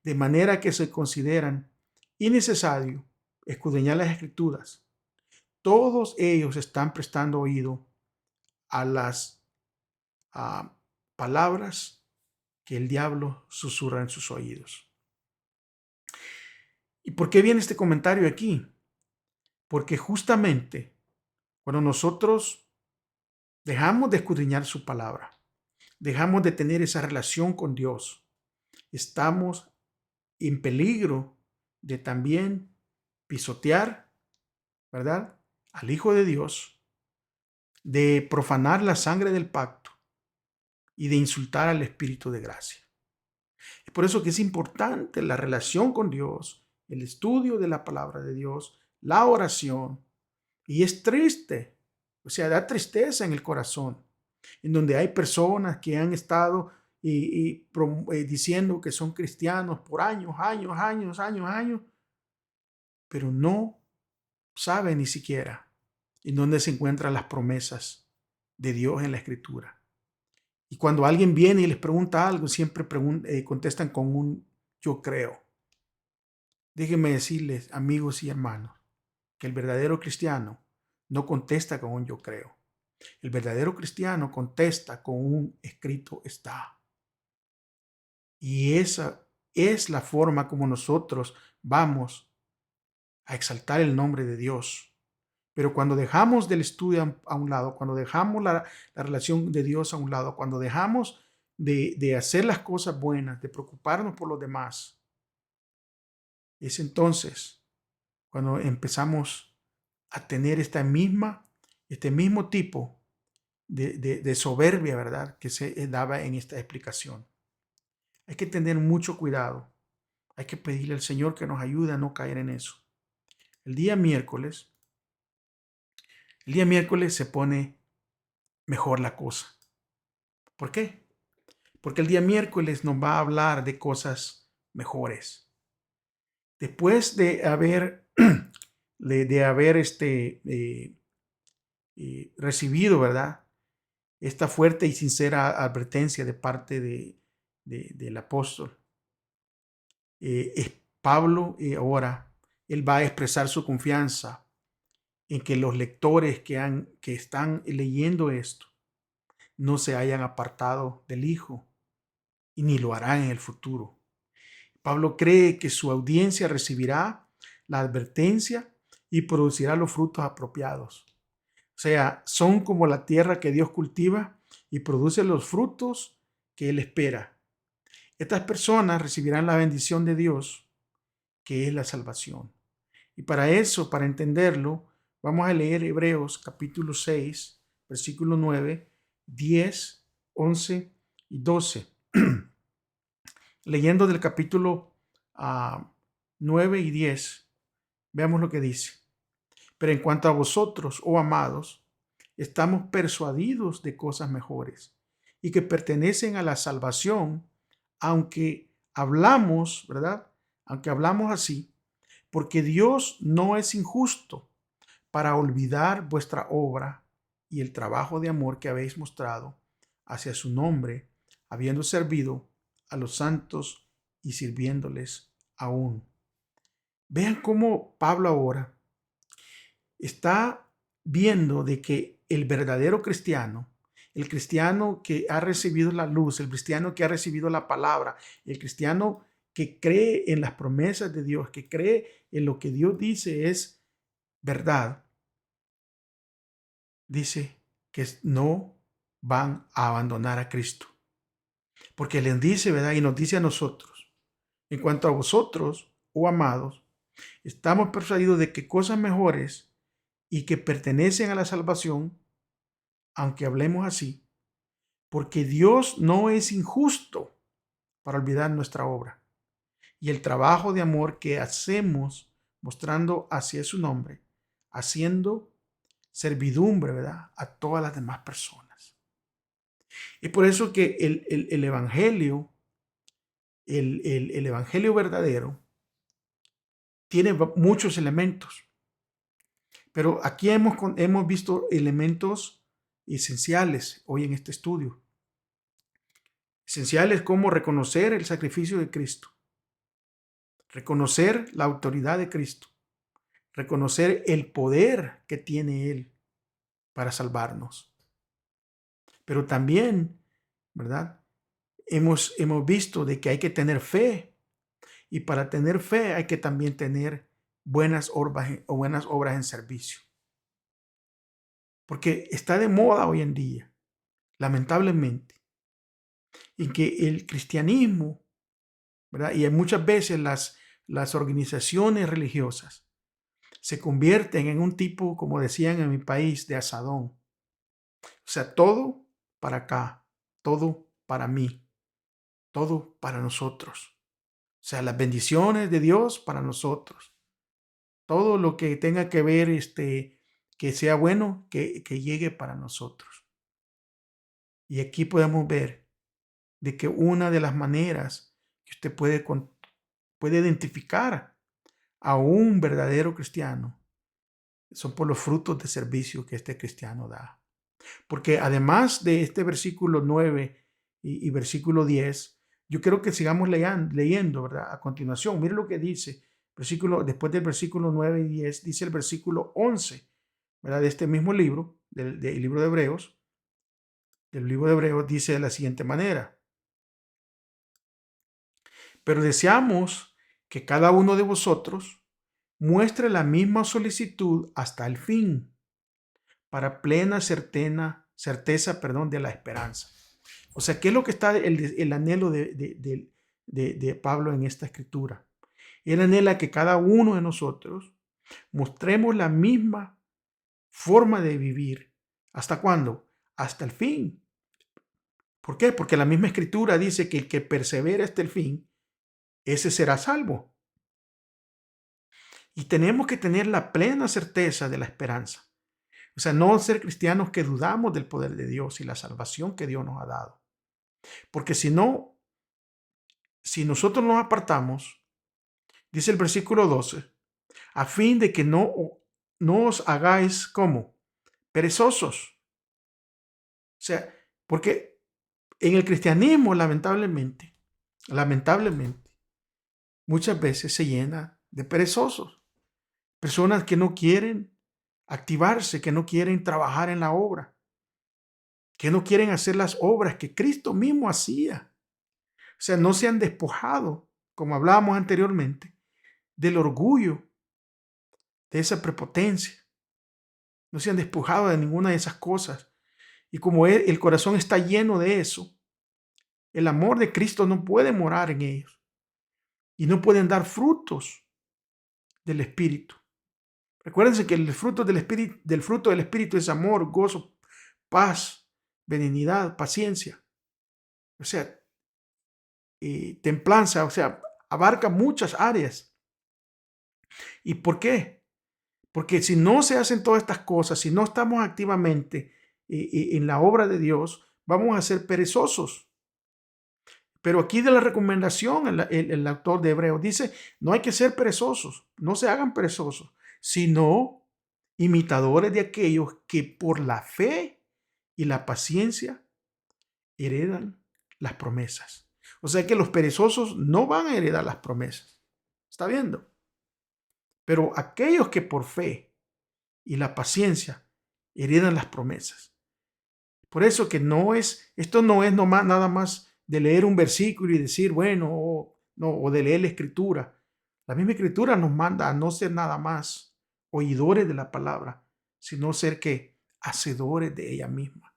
[SPEAKER 2] De manera que se consideran innecesario escudriñar las Escrituras. Todos ellos están prestando oído a las palabras que el diablo susurra en sus oídos. ¿Y por qué viene este comentario aquí? Porque justamente cuando nosotros dejamos de escudriñar su palabra, dejamos de tener esa relación con Dios, estamos en peligro de también pisotear, ¿verdad?, al Hijo de Dios, de profanar la sangre del pacto y de insultar al Espíritu de gracia. Es por eso que es importante la relación con Dios, el estudio de la palabra de Dios, la oración. Y es triste, o sea, da tristeza en el corazón, en donde hay personas que han estado diciendo que son cristianos por años, pero no saben ni siquiera en dónde se encuentran las promesas de Dios en la Escritura. Y cuando alguien viene y les pregunta algo, siempre contestan con un yo creo. Déjenme decirles, amigos y hermanos, que el verdadero cristiano no contesta con un yo creo. El verdadero cristiano contesta con un escrito está. Y esa es la forma como nosotros vamos a exaltar el nombre de Dios. Pero cuando dejamos del estudio a un lado, cuando dejamos la relación de Dios a un lado, cuando dejamos de hacer las cosas buenas, de preocuparnos por los demás, es entonces cuando empezamos a tener este mismo tipo de soberbia, ¿verdad?, que se daba en esta explicación. Hay que tener mucho cuidado. Hay que pedirle al Señor que nos ayude a no caer en eso. El día miércoles se pone mejor la cosa. ¿Por qué? porque el día miércoles nos va a hablar de cosas mejores. Después de haber, recibido, ¿verdad?, esta fuerte y sincera advertencia de parte del apóstol, es Pablo, ahora él va a expresar su confianza en que los lectores que están leyendo esto no se hayan apartado del Hijo y ni lo harán en el futuro. Pablo cree que su audiencia recibirá la advertencia y producirá los frutos apropiados. O sea, son como la tierra que Dios cultiva y produce los frutos que Él espera. Estas personas recibirán la bendición de Dios, que es la salvación. Y para eso, para entenderlo, vamos a leer Hebreos capítulo 6, versículo 9, 10, 11 y 12. Leyendo del capítulo 9 y 10, veamos lo que dice. Pero en cuanto a vosotros, oh amados, estamos persuadidos de cosas mejores y que pertenecen a la salvación, aunque hablamos, ¿verdad? Aunque hablamos así, porque Dios no es injusto para olvidar vuestra obra y el trabajo de amor que habéis mostrado hacia su nombre, habiendo servido a los santos y sirviéndoles aún. Vean cómo Pablo ahora está viendo de que el verdadero cristiano, el cristiano que ha recibido la luz, el cristiano que ha recibido la palabra, el cristiano que cree en las promesas de Dios, que cree en lo que Dios dice es verdad, dice que no van a abandonar a Cristo. Porque les dice, ¿verdad? Y nos dice a nosotros, en cuanto a vosotros, oh amados, estamos persuadidos de que cosas mejores y que pertenecen a la salvación, aunque hablemos así, porque Dios no es injusto para olvidar nuestra obra y el trabajo de amor que hacemos mostrando hacia su nombre, haciendo servidumbre, ¿verdad?, a todas las demás personas. Es por eso que el evangelio, el evangelio verdadero, tiene muchos elementos. Pero aquí hemos visto elementos esenciales hoy en este estudio. Esenciales como reconocer el sacrificio de Cristo, reconocer la autoridad de Cristo, reconocer el poder que tiene Él para salvarnos. Pero también, ¿verdad?, hemos visto de que hay que tener fe, y para tener fe hay que también tener buenas obras en servicio. Porque está de moda hoy en día, lamentablemente, en que el cristianismo, ¿verdad?, y muchas veces las organizaciones religiosas se convierten en un tipo, como decían en mi país, de asadón. O sea, todo para acá, todo para mí, todo para nosotros. O sea, las bendiciones de Dios para nosotros. Todo lo que tenga que ver, que sea bueno, que llegue para nosotros. Y aquí podemos ver de que una de las maneras que usted puede identificar a un verdadero cristiano son por los frutos de servicio que este cristiano da. Porque además de este versículo 9 y versículo 10, yo quiero que sigamos leyendo, ¿verdad? A continuación, mire lo que dice. Después del versículo 9 y 10, dice el versículo 11, ¿verdad?, de este mismo libro, del libro de Hebreos. El libro de Hebreos dice de la siguiente manera: pero deseamos que cada uno de vosotros muestre la misma solicitud hasta el fin, para plena certeza de la esperanza. O sea, ¿qué es lo que está el anhelo de Pablo en esta escritura? Él anhela que cada uno de nosotros mostremos la misma forma de vivir. ¿Hasta cuándo? Hasta el fin. ¿Por qué? Porque la misma escritura dice que el que persevera hasta el fin, ese será salvo. Y tenemos que tener la plena certeza de la esperanza. O sea, no ser cristianos que dudamos del poder de Dios y la salvación que Dios nos ha dado. Porque si no, si nosotros nos apartamos, dice el versículo 12, a fin de que no os hagáis como perezosos. O sea, porque en el cristianismo, lamentablemente, muchas veces se llena de perezosos. Personas que no quieren activarse, que no quieren trabajar en la obra, que no quieren hacer las obras que Cristo mismo hacía. O sea, no se han despojado, como hablábamos anteriormente, del orgullo, de esa prepotencia. No se han despojado de ninguna de esas cosas. Y como el corazón está lleno de eso, el amor de Cristo no puede morar en ellos y no pueden dar frutos del Espíritu. Recuérdense que el fruto del Espíritu es amor, gozo, paz, benignidad, paciencia. O sea, templanza, o sea, abarca muchas áreas. ¿Y por qué? Porque si no se hacen todas estas cosas, si no estamos activamente en la obra de Dios, vamos a ser perezosos. Pero aquí de la recomendación, el autor de Hebreos dice, no hay que ser perezosos, no se hagan perezosos, sino imitadores de aquellos que por la fe y la paciencia heredan las promesas. O sea que los perezosos no van a heredar las promesas. ¿Está viendo? Pero aquellos que por fe y la paciencia heredan las promesas. Por eso que esto no es nomás, nada más de leer un versículo y decir, bueno, o de leer la escritura. La misma escritura nos manda a no ser nada más oidores de la palabra, sino ser que hacedores de ella misma.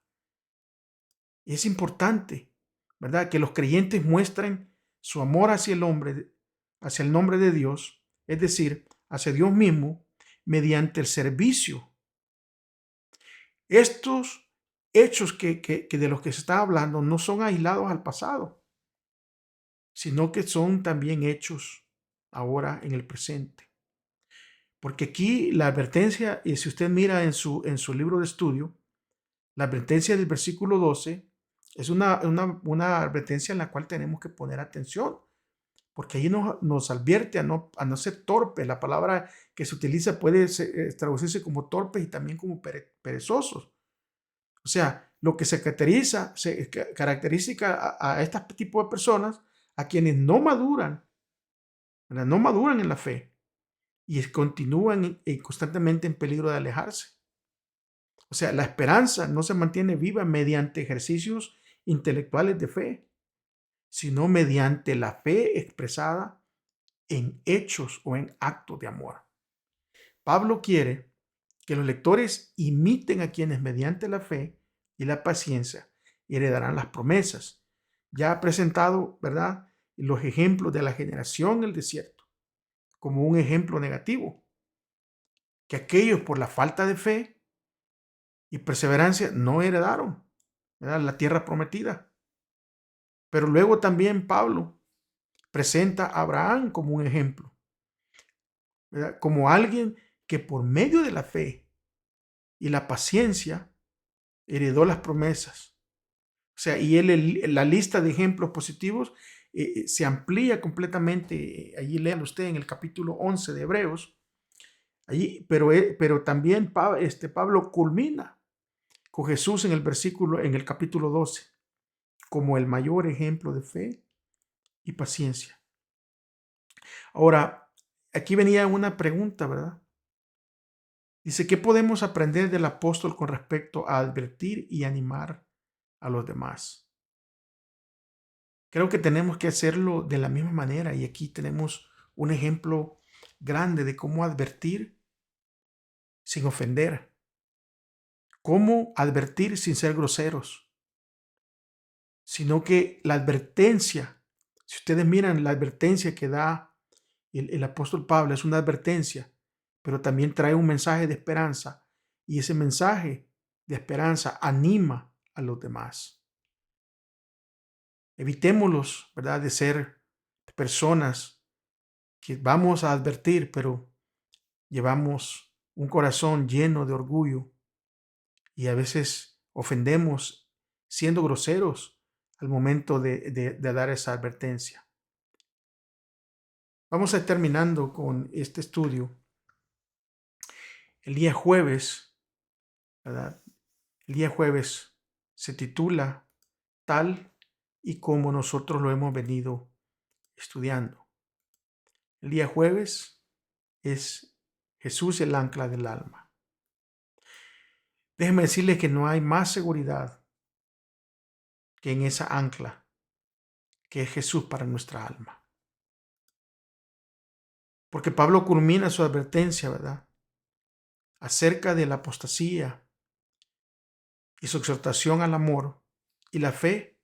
[SPEAKER 2] Y es importante, ¿verdad? Que los creyentes muestren su amor hacia el hombre, hacia el nombre de Dios, es decir, hacia Dios mismo, mediante el servicio. Estos hechos que de los que se está hablando no son aislados al pasado, sino que son también hechos ahora en el presente. Porque aquí la advertencia, y si usted mira en su libro de estudio, la advertencia del versículo 12 es una advertencia en la cual tenemos que poner atención, porque ahí nos advierte a no ser torpes. La palabra que se utiliza puede traducirse como torpes y también como perezosos. O sea, lo que se caracteriza a este tipo de personas, a quienes no maduran, ¿verdad? No maduran en la fe y continúan constantemente en peligro de alejarse. O sea, la esperanza no se mantiene viva mediante ejercicios intelectuales de fe, sino mediante la fe expresada en hechos o en actos de amor. Pablo quiere que los lectores imiten a quienes mediante la fe y la paciencia heredarán las promesas. Ya ha presentado, ¿verdad?, los ejemplos de la generación del desierto como un ejemplo negativo, que aquellos por la falta de fe y perseverancia no heredaron, ¿verdad?, la tierra prometida. Pero luego también Pablo presenta a Abraham como un ejemplo, ¿verdad?, como alguien que por medio de la fe y la paciencia heredó las promesas. O sea, y la lista de ejemplos positivos se amplía completamente. Allí léalo usted en el capítulo 11 de Hebreos. Allí, pero también Pablo culmina con Jesús en el capítulo 12, como el mayor ejemplo de fe y paciencia. Ahora, aquí venía una pregunta, ¿verdad? Dice, ¿qué podemos aprender del apóstol con respecto a advertir y animar a los demás? Creo que tenemos que hacerlo de la misma manera y aquí tenemos un ejemplo grande de cómo advertir sin ofender, cómo advertir sin ser groseros, sino que la advertencia, si ustedes miran la advertencia que da el apóstol Pablo, es una advertencia, pero también trae un mensaje de esperanza y ese mensaje de esperanza anima a los demás. Evitémoslos, ¿verdad?, de ser personas que vamos a advertir, pero llevamos un corazón lleno de orgullo y a veces ofendemos siendo groseros al momento de dar esa advertencia. Vamos a ir terminando con este estudio. El día jueves, ¿verdad? El día jueves se titula Tal y como nosotros lo hemos venido estudiando. El día jueves es Jesús el ancla del alma. Déjenme decirles que no hay más seguridad que en esa ancla, que es Jesús para nuestra alma. Porque Pablo culmina su advertencia, ¿verdad?, acerca de la apostasía y su exhortación al amor y la fe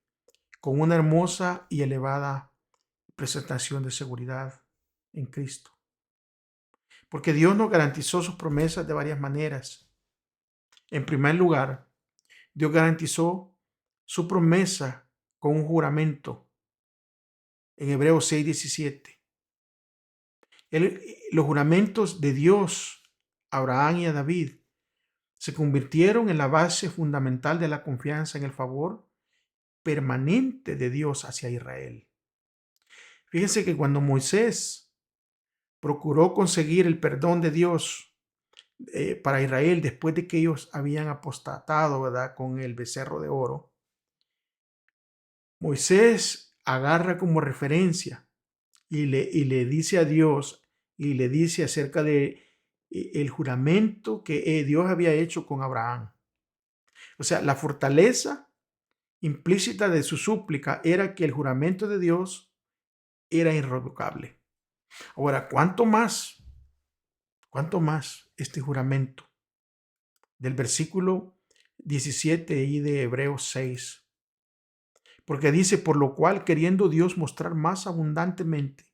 [SPEAKER 2] con una hermosa y elevada presentación de seguridad en Cristo. Porque Dios nos garantizó sus promesas de varias maneras. En primer lugar, Dios garantizó su promesa con un juramento en Hebreos 6:17. Los juramentos de Dios a Abraham y a David se convirtieron en la base fundamental de la confianza en el favor permanente de Dios hacia Israel. Fíjense que cuando Moisés procuró conseguir el perdón de Dios para Israel después de que ellos habían apostatado, ¿verdad?, con el becerro de oro, Moisés agarra como referencia y le dice a Dios y le dice acerca de el juramento que Dios había hecho con Abraham. O sea, la fortaleza implícita de su súplica era que el juramento de Dios era irrevocable. Ahora, ¿cuánto más este juramento del versículo 17 y de Hebreos 6? Porque dice, por lo cual, queriendo Dios mostrar más abundantemente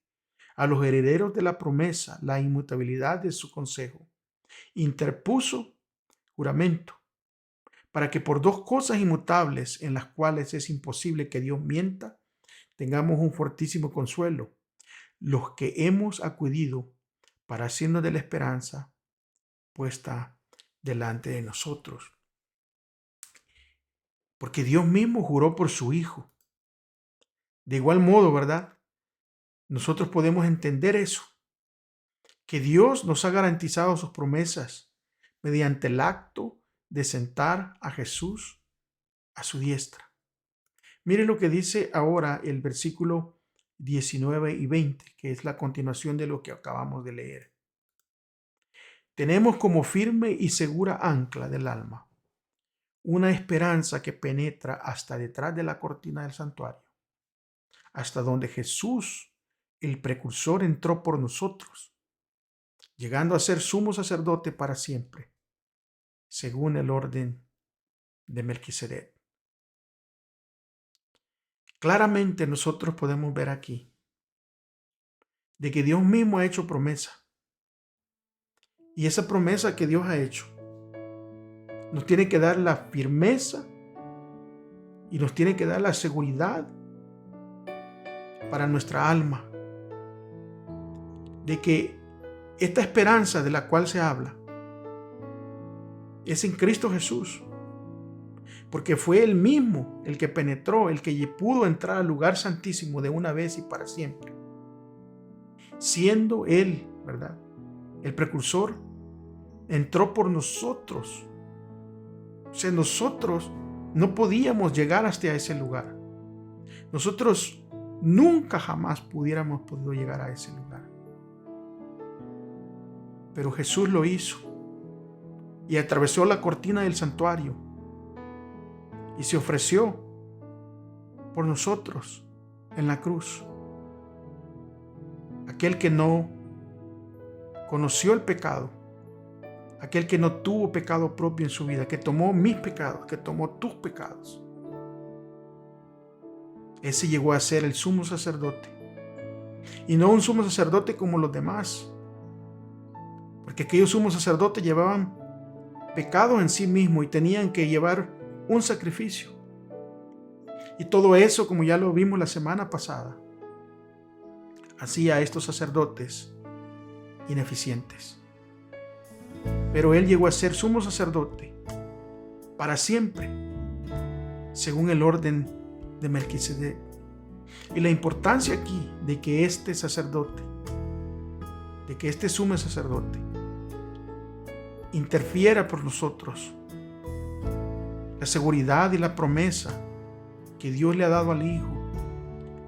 [SPEAKER 2] a los herederos de la promesa la inmutabilidad de su consejo, interpuso juramento, para que por dos cosas inmutables en las cuales es imposible que Dios mienta, tengamos un fortísimo consuelo, los que hemos acudido para hacernos de la esperanza puesta delante de nosotros. Porque Dios mismo juró por su Hijo. De igual modo, ¿verdad?, nosotros podemos entender eso, que Dios nos ha garantizado sus promesas mediante el acto de sentar a Jesús a su diestra. Mire lo que dice ahora el versículo 19 y 20, que es la continuación de lo que acabamos de leer. Tenemos como firme y segura ancla del alma una esperanza que penetra hasta detrás de la cortina del santuario, hasta donde Jesús, el precursor, entró por nosotros, llegando a ser sumo sacerdote para siempre, según el orden de Melquisedec. Claramente nosotros podemos ver aquí de que Dios mismo ha hecho promesa. Y esa promesa que Dios ha hecho nos tiene que dar la firmeza y nos tiene que dar la seguridad para nuestra alma de que esta esperanza de la cual se habla es en Cristo Jesús, porque fue Él mismo el que penetró, el que pudo entrar al lugar santísimo de una vez y para siempre, siendo Él, ¿verdad?, el precursor, entró por nosotros. O sea, nosotros no podíamos llegar hasta ese lugar. Nosotros nunca jamás hubiéramos podido llegar a ese lugar. Pero Jesús lo hizo y atravesó la cortina del santuario y se ofreció por nosotros en la cruz. Aquel que no conoció el pecado, aquel que no tuvo pecado propio en su vida, que tomó mis pecados, que tomó tus pecados. Ese llegó a ser el sumo sacerdote. Y no un sumo sacerdote como los demás, porque aquellos sumos sacerdotes llevaban pecado en sí mismo y tenían que llevar un sacrificio. Y todo eso, como ya lo vimos la semana pasada, hacía a estos sacerdotes ineficientes. Pero Él llegó a ser sumo sacerdote para siempre, según el orden de Melquisedec. Y la importancia aquí de que este sacerdote, de que este sumo sacerdote interfiera por nosotros, la seguridad y la promesa que Dios le ha dado al Hijo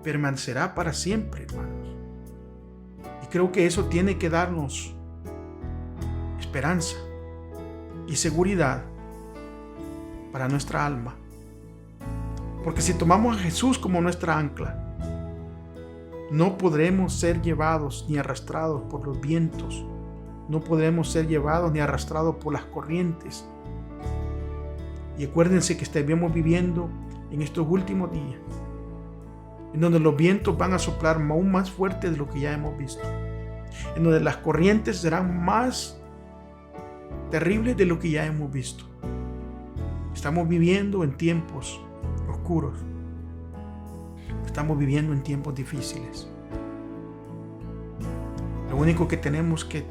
[SPEAKER 2] permanecerá para siempre, hermanos. Y creo que eso tiene que darnos esperanza y seguridad para nuestra alma. Porque si tomamos a Jesús como nuestra ancla, no podremos ser llevados ni arrastrados por los vientos. No podremos ser llevados ni arrastrados por las corrientes. Y acuérdense que estamos viviendo en estos últimos días, en donde los vientos van a soplar aún más fuerte de lo que ya hemos visto, en donde las corrientes serán más terribles de lo que ya hemos visto. Estamos viviendo en tiempos oscuros. Estamos viviendo en tiempos difíciles. Lo único que tenemos que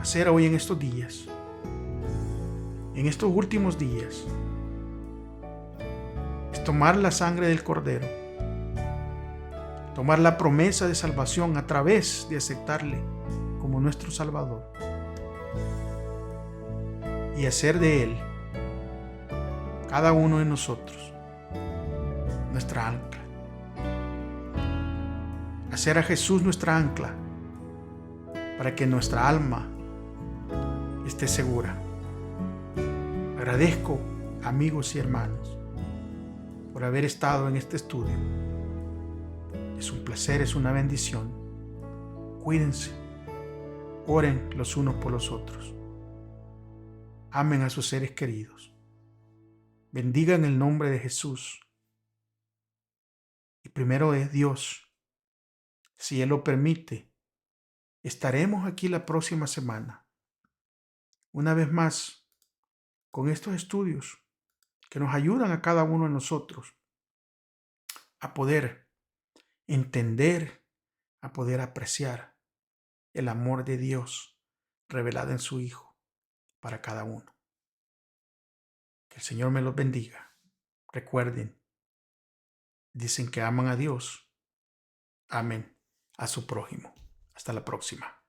[SPEAKER 2] hacer hoy en estos días, en estos últimos días, es tomar la sangre del Cordero, tomar la promesa de salvación a través de aceptarle como nuestro Salvador y hacer de Él, cada uno de nosotros, nuestra ancla. Hacer a Jesús nuestra ancla para que nuestra alma esté segura. Agradezco, amigos y hermanos, por haber estado en este estudio. Es un placer, es una bendición. Cuídense, oren los unos por los otros. Amen a sus seres queridos. Bendigan el nombre de Jesús. Y primero es Dios. Si Él lo permite, estaremos aquí la próxima semana, una vez más, con estos estudios que nos ayudan a cada uno de nosotros a poder entender, a poder apreciar el amor de Dios revelado en su Hijo para cada uno. Que el Señor me los bendiga. Recuerden, dicen que aman a Dios, amen a su prójimo. Hasta la próxima.